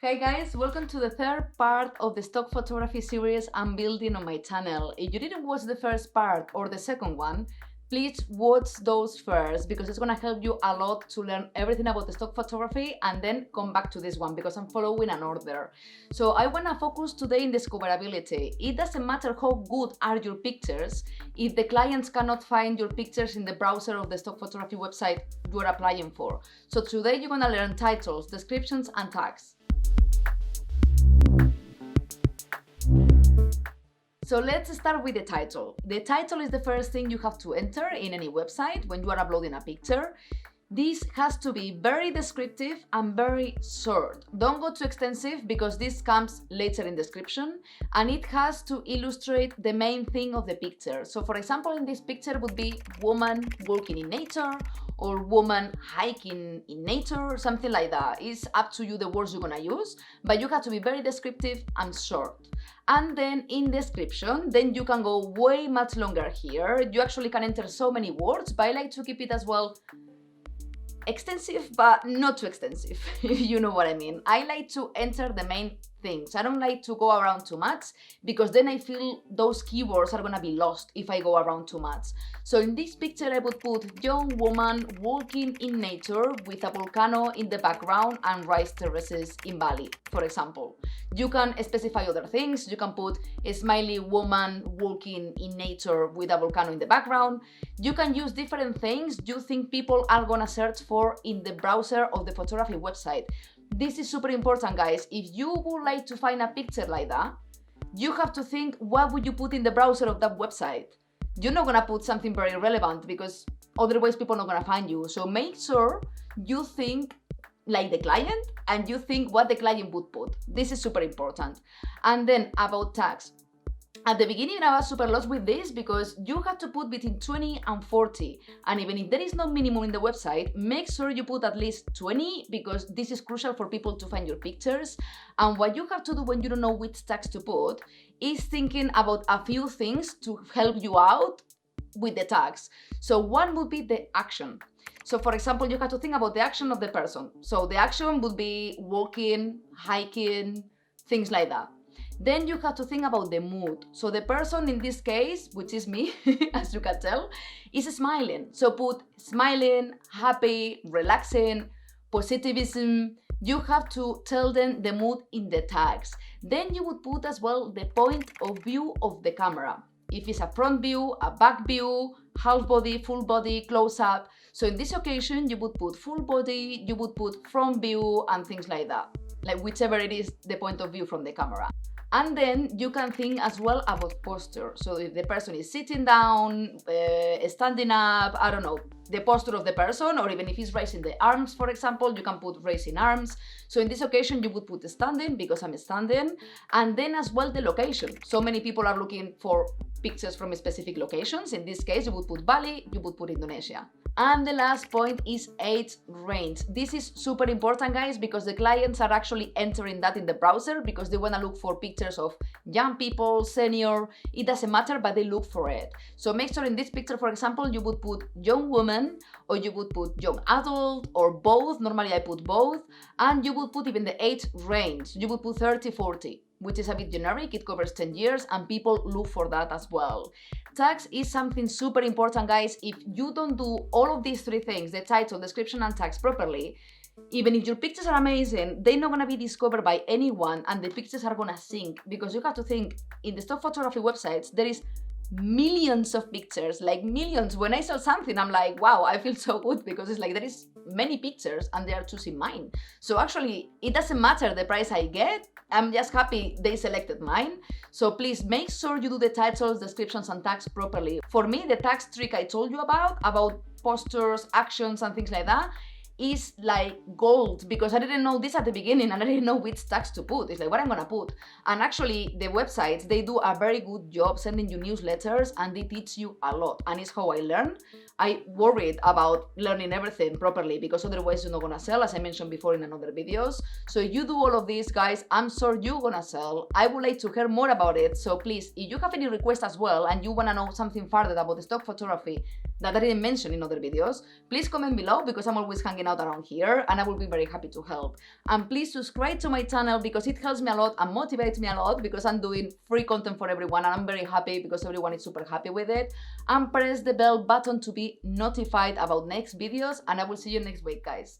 Hey guys, welcome to the third part of the stock photography series I'm building on my channel. If you didn't watch the first part or the second one, please watch those first because it's gonna help you a lot to learn everything about the stock photography and then come back to this one because I'm following an order. So I wanna focus today in discoverability. It doesn't matter how good are your pictures if the clients cannot find your pictures in the browser of the stock photography website you're applying for. So today you're gonna learn titles, descriptions, and tags. So let's start with the title. The title is the first thing you have to enter in any website when you are uploading a picture. This has to be very descriptive and very short. Don't go too extensive because this comes later in description, and it has to illustrate the main thing of the picture. So for example, in this picture would be woman walking in nature or woman hiking in nature or something like that. It's up to you the words you're gonna use, but you have to be very descriptive and short. And then in description, then you can go way much longer here. You actually can enter so many words, but I like to keep it as well extensive, but not too extensive, if you know what I mean. I like to enter the main things. I don't like to go around too much because then I feel those keywords are gonna be lost if I go around too much. So in this picture I would put young woman walking in nature with a volcano in the background and rice terraces in Bali, for example. You can specify other things. You can put a smiley woman walking in nature with a volcano in the background. You can use different things you think people are gonna search for in the browser of the photography website. This is super important, guys. If you would like to find a picture like that, you have to think, what would you put in the browser of that website? You're not gonna put something very relevant because otherwise people are not gonna find you. So make sure you think like the client and you think what the client would put. This is super important. And then about tags. At the beginning, I was super lost with this because you have to put between 20 and 40. And even if there is no minimum in the website, make sure you put at least 20 because this is crucial for people to find your pictures. And what you have to do when you don't know which tags to put is thinking about a few things to help you out with the tags. So one would be the action. So for example, you have to think about the action of the person. So the action would be walking, hiking, things like that. Then you have to think about the mood. So the person in this case, which is me, as you can tell, is smiling. So put smiling, happy, relaxing, positivism. You have to tell them the mood in the tags. Then you would put as well the point of view of the camera. If it's a front view, a back view, half body, full body, close up. So in this occasion, you would put full body, you would put front view and things like that. Like whichever it is, the point of view from the camera. And then you can think as well about posture. So if the person is sitting down, standing up, I don't know, the posture of the person, or even if he's raising the arms, for example, you can put raising arms. So in this occasion, you would put standing because I'm standing. And then as well the location. So many people are looking for pictures from specific locations. In this case, you would put Bali, you would put Indonesia. And the last point is age range. This is super important, guys, because the clients are actually entering that in the browser because they want to look for pictures of young people, senior, it doesn't matter, but they look for it. So make sure in this picture, for example, you would put young woman or you would put young adult or both. Normally I put both. And you would put even the age range. You would put 30, 40. Which is a bit generic, it covers 10 years and people look for that as well. Tags is something super important, guys. If you don't do all of these three things, the title, description and tags properly, even if your pictures are amazing, they're not gonna be discovered by anyone and the pictures are gonna sink because you have to think in the stock photography websites, there is millions of pictures, like millions. When I saw something, I'm like, wow, I feel so good because it's like there is many pictures and they are choosing mine. So actually, it doesn't matter the price I get. I'm just happy they selected mine. So please make sure you do the titles, descriptions, and tags properly. For me, the tags trick I told you about postures, actions, and things like that, is like gold because I didn't know this at the beginning and I didn't know which tags to put. It's like what I'm gonna put. And actually the websites, they do a very good job sending you newsletters and they teach you a lot. And it's how I learn. I worried about learning everything properly because otherwise you're not gonna sell, as I mentioned before in another videos. So you do all of this, guys, I'm sure you're gonna sell. I would like to hear more about it. So please, if you have any requests as well and you wanna know something further about the stock photography, that I didn't mention in other videos, please comment below because I'm always hanging out around here and I will be very happy to help. And please subscribe to my channel because it helps me a lot and motivates me a lot because I'm doing free content for everyone and I'm very happy because everyone is super happy with it. And press the bell button to be notified about next videos, and I will see you next week, guys.